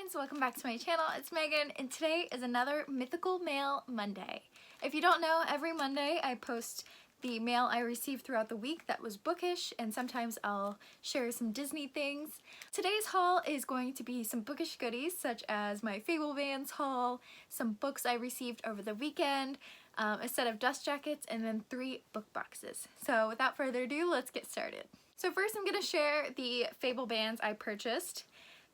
friends, welcome back to my channel. It's Megan and today is another Mythical Mail Monday. If you don't know, every Monday I post the mail I received throughout the week that was bookish, and sometimes I'll share some Disney things. Today's haul is going to be some bookish goodies such as my Fable Bands haul, some books I received over the weekend, a set of dust jackets, and then 3 book boxes. So without further ado, let's get started. So first I'm going to share the Fable Bands I purchased.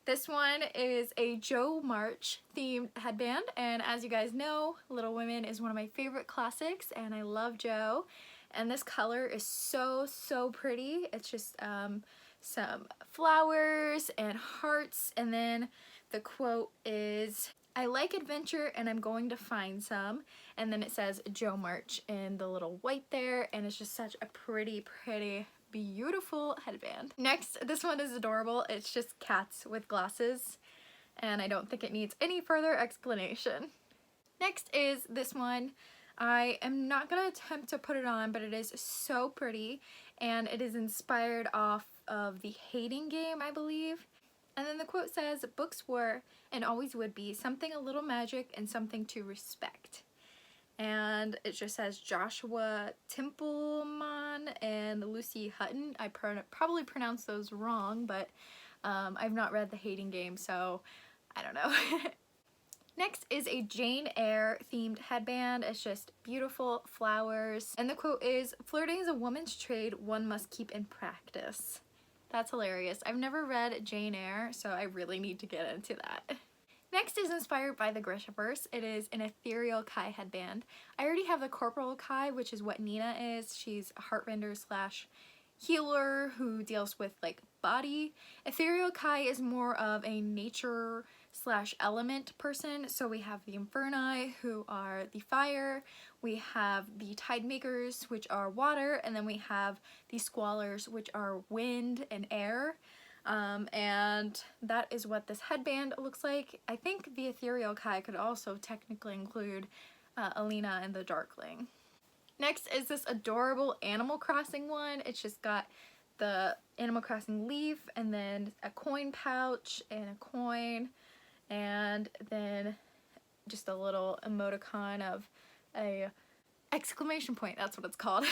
This one is a Jo March themed headband, and as you guys know, Little Women is one of my favorite classics and I love Jo. And this color is so pretty. It's just some flowers and hearts, and then the quote is, "I like adventure and I'm going to find some," and then it says Jo March in the little white there, and it's just such a pretty beautiful headband. Next, this one is adorable. It's just cats with glasses, and I don't think it needs any further explanation. Next is this one. I am not going to attempt to put it on, but it is so pretty, and it is inspired off of the Hating game, I believe. And then the quote says, "Books were, and always would be, something a little magic and something to respect." And it just says Joshua Templeman and Lucy Hutton. I probably pronounced those wrong, but I've not read the Hating game, so I don't know. Next is a Jane Eyre themed headband. It's just beautiful flowers. And the quote is, "Flirting is a woman's trade one must keep in practice." That's hilarious. I've never read Jane Eyre, so I really need to get into that. Next is inspired by the Grishaverse. It is an Etherealki headband. I already have the Corporal Kai, which is what Nina is. She's a heartrender slash healer who deals with like body. Etherealki is more of a nature slash element person. So we have the Inferni, who are the fire. We have the Tidemakers, which are water. And then we have the Squallers, which are wind and air. And that is what this headband looks like. I think the Etherealki could also technically include Alina and the Darkling. Next is this adorable Animal Crossing one. It's just got the Animal Crossing leaf and then a coin pouch and a coin, and then just a little emoticon of a exclamation point. That's what it's called.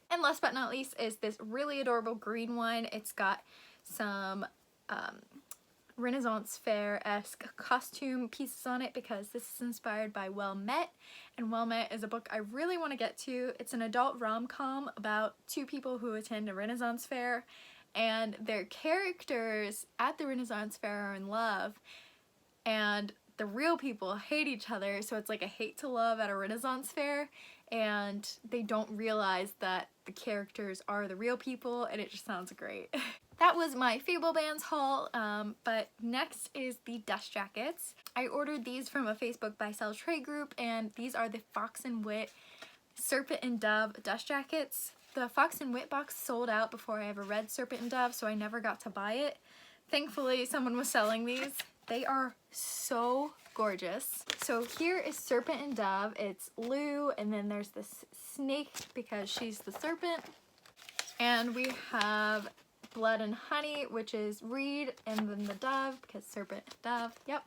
And last but not least is this really adorable green one. It's got some Renaissance Fair-esque costume pieces on it because this is inspired by Well Met, and Well Met is a book I really want to get to. It's an adult rom-com about 2 people who attend a Renaissance Fair, and their characters at the Renaissance Fair are in love, and the real people hate each other, so it's like a hate to love at a Renaissance Fair, and they don't realize that the characters are the real people, and it just sounds great. That was my Fable Bands haul, but next is the dust jackets. I ordered these from a Facebook buy sell trade group, and these are the Fox and Wit Serpent and Dove dust jackets. The Fox and Wit box sold out before I ever read Serpent and Dove, so I never got to buy it. Thankfully, someone was selling these. They are so gorgeous. So here is Serpent and Dove. It's Lou, and then there's this snake because she's the serpent. And we have Blood and Honey, which is Reed, and then the dove because serpent and dove. Yep.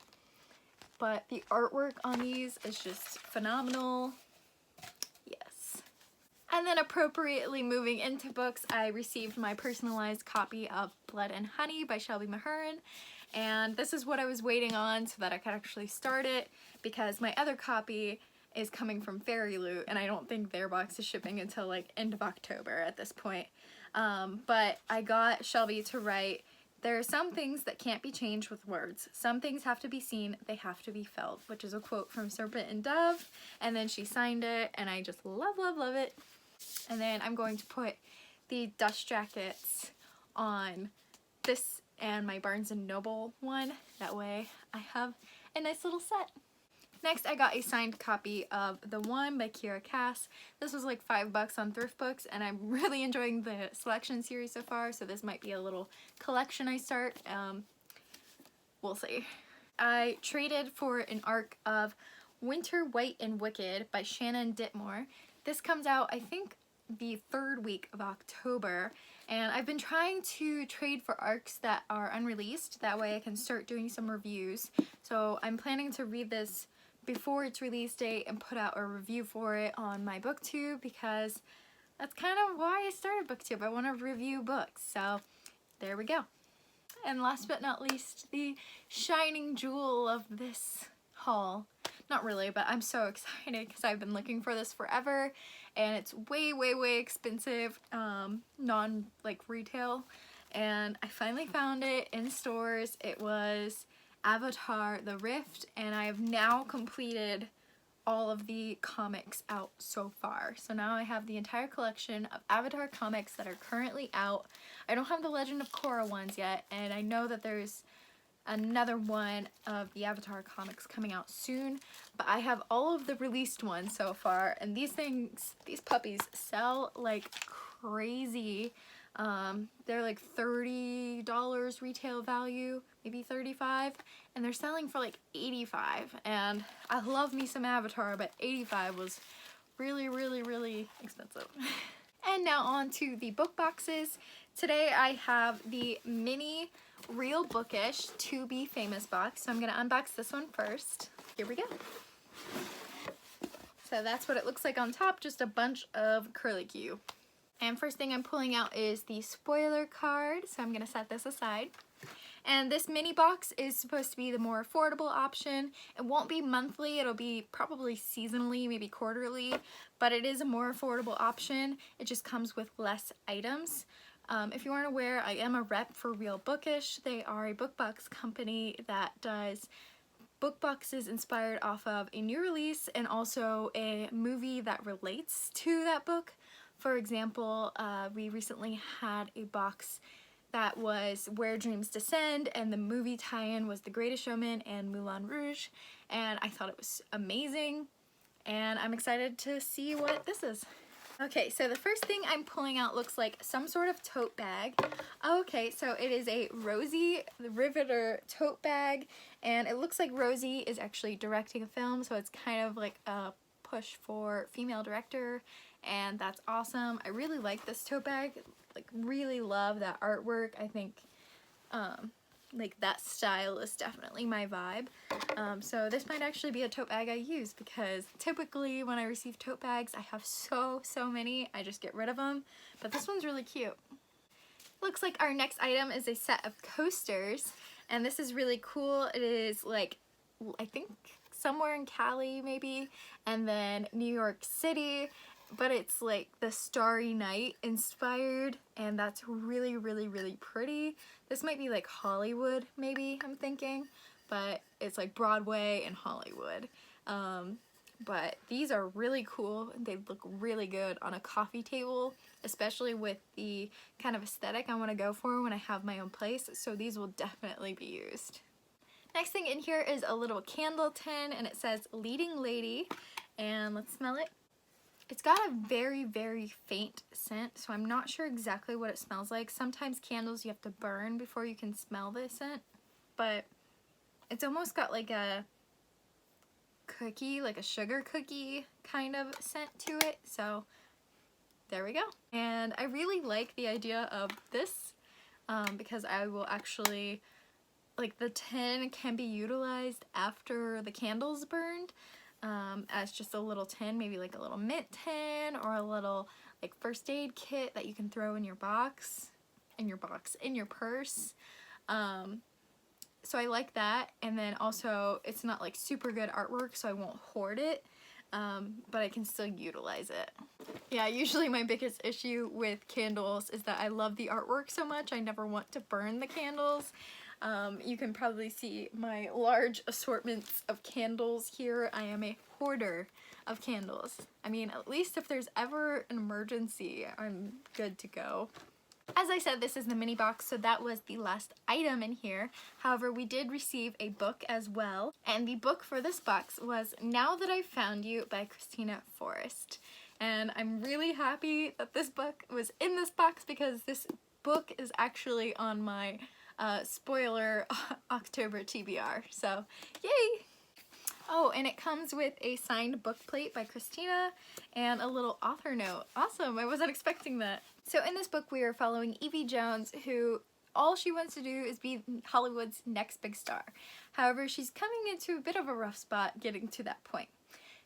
But the artwork on these is just phenomenal. Yes. And then appropriately moving into books, I received my personalized copy of Blood and Honey by Shelby Mahern. And this is what I was waiting on so that I could actually start it, because my other copy is coming from Fairy Loot, and I don't think their box is shipping until like end of October at this point. But I got Shelby to write, "There are some things that can't be changed with words. Some things have to be seen, they have to be felt," which is a quote from Serpent and Dove, and then she signed it, and I just love it. And then I'm going to put the dust jackets on this and my Barnes & Noble one. That way I have a nice little set. Next, I got a signed copy of The One by Kiera Cass. This was like $5 on Thrift Books, and I'm really enjoying the selection series so far, so this might be a little collection I start. We'll see. I traded for an arc of Winter, White, and Wicked by Shannon Ditmore. This comes out, I think, the 3rd week of October, and I've been trying to trade for arcs that are unreleased. That way I can start doing some reviews. So I'm planning to read this before its release date and put out a review for it on my booktube, because that's kind of why I started booktube. I want to review books. So there we go. And last but not least, the shining jewel of this haul. Not really, but I'm so excited because I've been looking for this forever, and it's way, way, way expensive, non like retail, and I finally found it in stores. It was Avatar: The Rift, and I have now completed all of the comics out so far. So now I have the entire collection of Avatar comics that are currently out. I don't have the Legend of Korra ones yet, and I know that there's another one of the Avatar comics coming out soon, but I have all of the released ones so far, and these things, these puppies sell like crazy. They're like $30 retail value, maybe $35, and they're selling for like $85, and I love me some Avatar, but $85 was really, really, really expensive. And now on to the book boxes. Today I have the mini Real Bookish To Be Famous box, so I'm going to unbox this one first. Here we go. So that's what it looks like on top, just a bunch of curlicue. And first thing I'm pulling out is the spoiler card, so I'm going to set this aside. And this mini box is supposed to be the more affordable option. It won't be monthly, it'll be probably seasonally, maybe quarterly, but it is a more affordable option. It just comes with less items. If you aren't aware, I am a rep for Real Bookish. They are a book box company that does book boxes inspired off of a new release and also a movie that relates to that book. For example, we recently had a box that was Where Dreams Descend, and the movie tie-in was The Greatest Showman and Moulin Rouge, and I thought it was amazing, and I'm excited to see what this is. Okay, so the first thing I'm pulling out looks like some sort of tote bag. Okay, so it is a Rosie the Riveter tote bag, and it looks like Rosie is actually directing a film, so it's kind of like a push for female director, and that's awesome. I really like this tote bag, like really love that artwork. I think like that style is definitely my vibe. So this might actually be a tote bag I use, because typically when I receive tote bags I have so many, I just get rid of them, but this one's really cute. Looks like our next item is a set of coasters, and this is really cool. It is like, I think somewhere in Cali maybe, and then New York City, but it's like the Starry Night inspired, and that's really, really, really pretty. This might be like Hollywood maybe, I'm thinking, but it's like Broadway and Hollywood. But these are really cool. They look really good on a coffee table, especially with the kind of aesthetic I want to go for when I have my own place, so these will definitely be used. Next thing in here is a little candle tin, and it says Leading Lady, and let's smell it. It's got a very, very faint scent, so I'm not sure exactly what it smells like. Sometimes candles you have to burn before you can smell the scent, but it's almost got like a cookie, like a sugar cookie kind of scent to it, so there we go. And I really like the idea of this, because I will actually, like, the tin can be utilized after the candle's burned, as just a little tin, maybe like a little mint tin or a little like first aid kit that you can throw in your box, in your purse. So I like that, and then also it's not like super good artwork, so I won't hoard it, but I can still utilize it. Yeah, usually my biggest issue with candles is that I love the artwork so much, I never want to burn the candles. You can probably see my large assortments of candles here. I am a hoarder of candles. I mean, at least if there's ever an emergency, I'm good to go. As I said, this is the mini box, so that was the last item in here. However, we did receive a book as well, and the book for this box was Now That I've Found You by Kristina Forrest. And I'm really happy that this book was in this box, because this book is actually on my spoiler October TBR, so yay! Oh, and it comes with a signed book plate by Kristina and a little author note. Awesome, I wasn't expecting that. So in this book we are following Evie Jones, who all she wants to do is be Hollywood's next big star. However, she's coming into a bit of a rough spot getting to that point.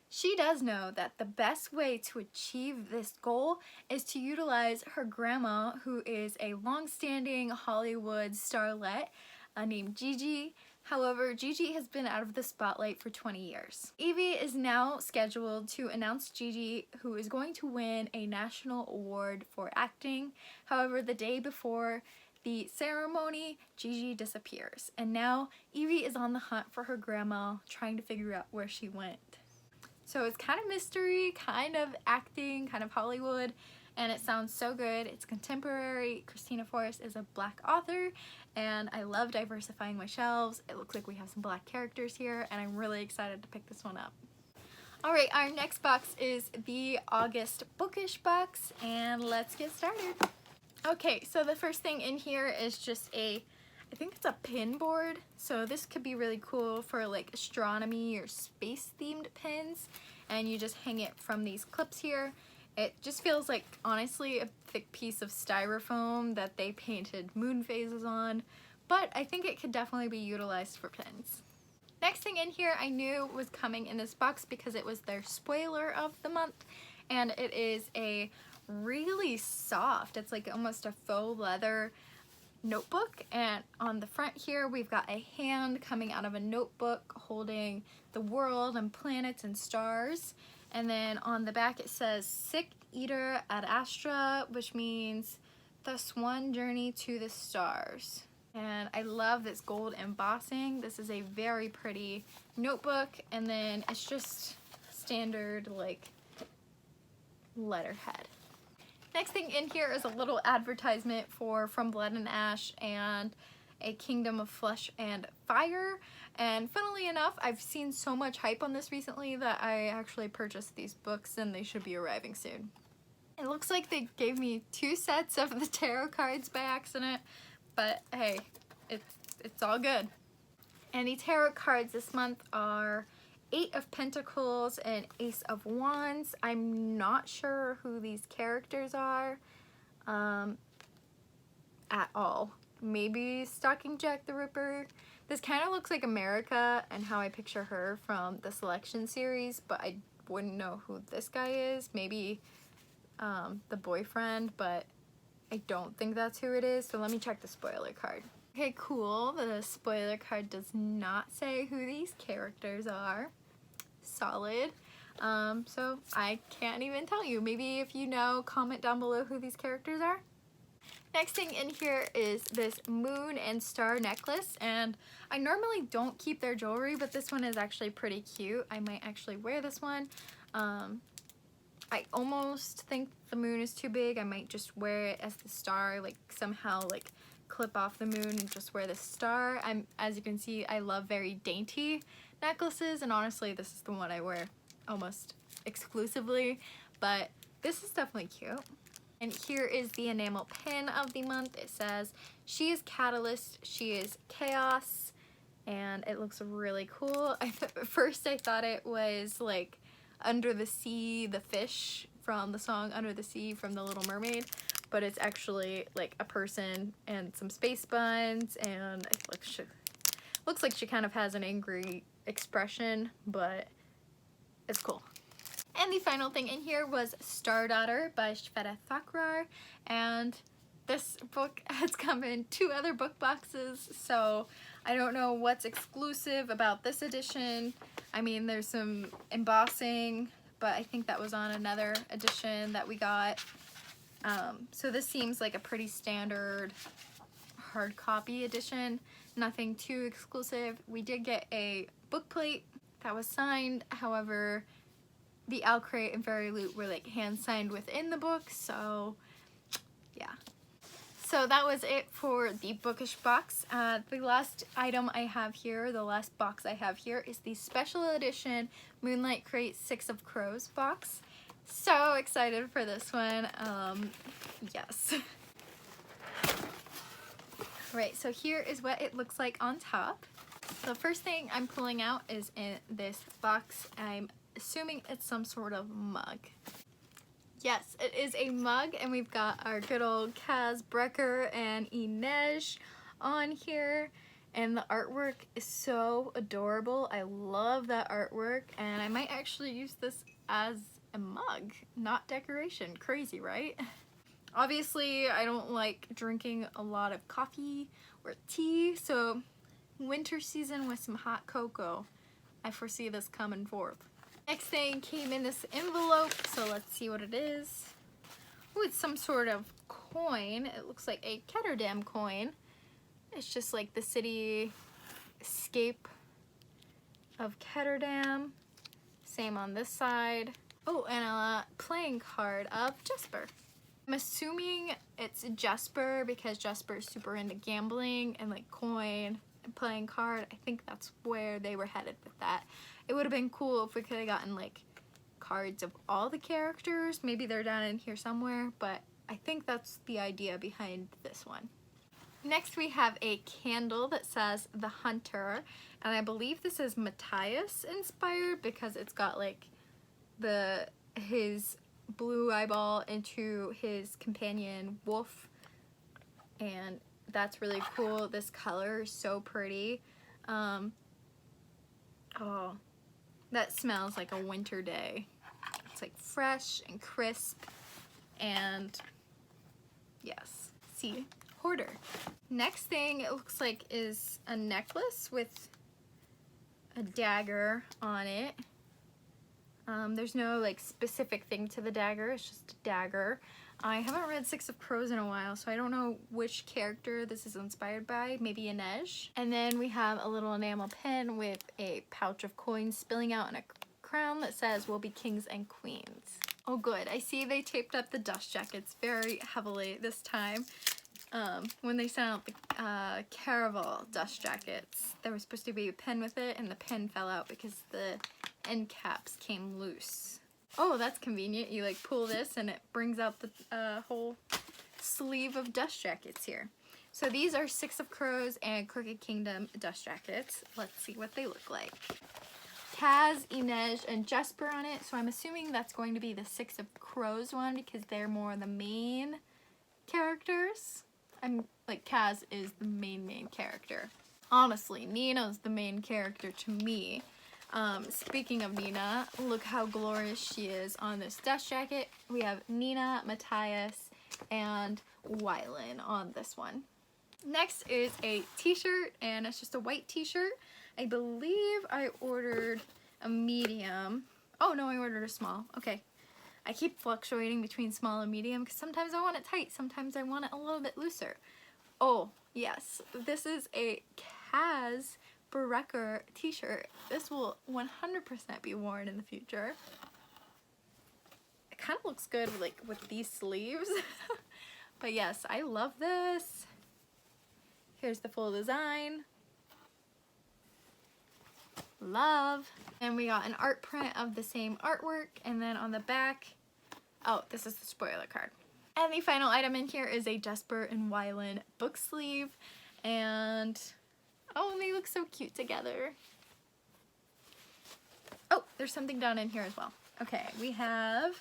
She does know that the best way to achieve this goal is to utilize her grandma, who is a long-standing Hollywood starlet named Gigi. However, Gigi has been out of the spotlight for 20 years. Evie is now scheduled to announce Gigi, who is going to win a national award for acting. However, the day before the ceremony, Gigi disappears, and now Evie is on the hunt for her grandma, trying to figure out where she went. So it's kind of mystery, kind of acting, kind of Hollywood, and it sounds so good. It's contemporary. Kristina Forrest is a Black author, and I love diversifying my shelves. It looks like we have some Black characters here, and I'm really excited to pick this one up. Alright, our next box is the August Bookish box, and let's get started. Okay, so the first thing in here is just I think it's a pin board. So this could be really cool for like astronomy or space themed pins, and you just hang it from these clips here. It just feels like, honestly, a thick piece of styrofoam that they painted moon phases on, but I think it could definitely be utilized for pins. Next thing in here I knew was coming in this box because it was their spoiler of the month, and it is a really soft, it's like almost a faux leather notebook, and on the front here we've got a hand coming out of a notebook holding the world and planets and stars, and then on the back it says Sic Iter ad Astra, which means the swan journey to the stars. And I love this gold embossing. This is a very pretty notebook, and then it's just standard like letterhead. Next thing in here is a little advertisement for From Blood and Ash and A Kingdom of Flesh and Fire. And funnily enough, I've seen so much hype on this recently that I actually purchased these books, and they should be arriving soon. It looks like they gave me 2 sets of the tarot cards by accident, but hey, it's all good. And the tarot cards this month are 8 of Pentacles and Ace of Wands. I'm not sure who these characters are at all. Maybe Stalking Jack the Ripper. This kind of looks like America and how I picture her from the Selection series, but I wouldn't know who this guy is. Maybe the boyfriend, but I don't think that's who it is, so let me check the spoiler card. Okay, cool. The spoiler card does not say who these characters are. Solid. So I can't even tell you. Maybe if you know, comment down below who these characters are. Next thing in here is this moon and star necklace, and I normally don't keep their jewelry, but this one is actually pretty cute. I might actually wear this one. I almost think the moon is too big. I might just wear it as the star, like somehow like clip off the moon and just wear the star. As you can see, I love very dainty necklaces, and honestly this is the one I wear almost exclusively, but this is definitely cute. And here is the enamel pin of the month. It says, "She is catalyst, she is chaos," and it looks really cool. At first I thought it was like Under the Sea, the fish from the song Under the Sea from The Little Mermaid, but it's actually like a person and some space buns, and it looks like she kind of has an angry expression, but it's cool. And the final thing in here was Star Daughter by Shveta Thakrar, and this book has come in 2 other book boxes, so I don't know what's exclusive about this edition. I mean, there's some embossing, but I think that was on another edition that we got. So this seems like a pretty standard hard copy edition, nothing too exclusive. We did get a book plate that was signed, however, the Owl Crate and Fairy Loot were like hand signed within the book, so yeah. So that was it for the Bookish box. The last item I have here, the last box I have here, is the special edition Moonlight Crate 6 of Crows box. So excited for this one. Yes. Right, so here is what it looks like on top. The first thing I'm pulling out is in this box. I'm assuming it's some sort of mug. Yes, it is a mug, and we've got our good old Kaz and Inej on here, and the artwork is so adorable. I love that artwork, and I might actually use this as a mug, not decoration. Crazy, right? Obviously, I don't like drinking a lot of coffee or tea, so winter season with some hot cocoa, I foresee this coming forth. Next thing came in this envelope, so let's see what it is. Oh, it's some sort of coin. It looks like a Ketterdam coin. It's just like the cityscape of Ketterdam. Same on this side. Oh, and a playing card of Jesper. I'm assuming it's Jesper because Jesper is super into gambling and like coin and playing card. I think that's where they were headed with that. It would have been cool if we could have gotten like cards of all the characters. Maybe they're down in here somewhere, but I think that's the idea behind this one. Next we have a candle that says The Hunter, and I believe this is Matthias inspired because it's got like his blue eyeball into his companion wolf, and that's really cool. This color is so pretty. Oh, that smells like a winter day. It's like fresh and crisp, and yes, see, hoarder. Next thing it looks like is a necklace with a dagger on it. There's no like specific thing to the dagger, it's just a dagger. I haven't read Six of Crows in a while, so I don't know which character this is inspired by. Maybe Inej. And then we have a little enamel pin with a pouch of coins spilling out in a crown that says we'll be kings and queens. Oh good, I see they taped up the dust jackets very heavily this time. When they sent out the Caraval dust jackets, there was supposed to be a pin with it, and the pin fell out because the end caps came loose. Oh, that's convenient. You like pull this and it brings out the whole sleeve of dust jackets here. So these are Six of Crows and Crooked Kingdom dust jackets. Let's see what they look like. Kaz, Inej, and Jesper on it, so I'm assuming that's going to be the Six of Crows one because they're more the main characters. I'm like, Kaz is the main character. Honestly, Nina's the main character to me. Speaking of Nina, look how glorious she is on this dust jacket. We have Nina, Matthias, and Wylan on this one. Next is a t-shirt, and it's just a white t-shirt. I believe I ordered a medium. Oh no, I ordered a small. Okay. I keep fluctuating between small and medium because sometimes I want it tight, sometimes I want it a little bit looser. Oh, yes. This is a Kaz t-shirt. This will 100% be worn in the future. It kind of looks good like with these sleeves. But yes, I love this. Here's the full design. Love. And we got an art print of the same artwork, and then on the back, oh, this is the spoiler card. And the final item in here is a Jesper and Wylan book sleeve, and oh, they look so cute together. Oh, there's something down in here as well. Okay, we have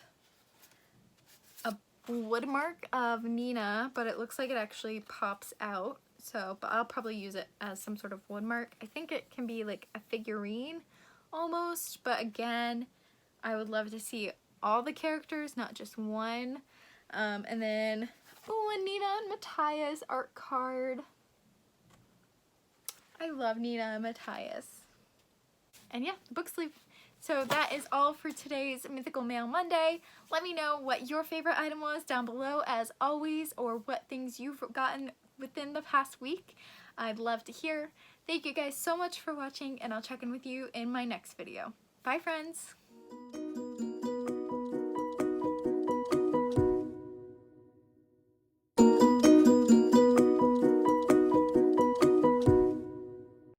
a Woodmark of Nina, but it looks like it actually pops out. So, but I'll probably use it as some sort of Woodmark. I think it can be like a figurine almost, but again, I would love to see all the characters, not just one. And then, oh, a Nina and Matthias art card. I love Nina and Matthias. And yeah, the book sleeve. So that is all for today's Mythical Mail Monday. Let me know what your favorite item was down below as always, or what things you've gotten within the past week. I'd love to hear. Thank you guys so much for watching, and I'll check in with you in my next video. Bye friends!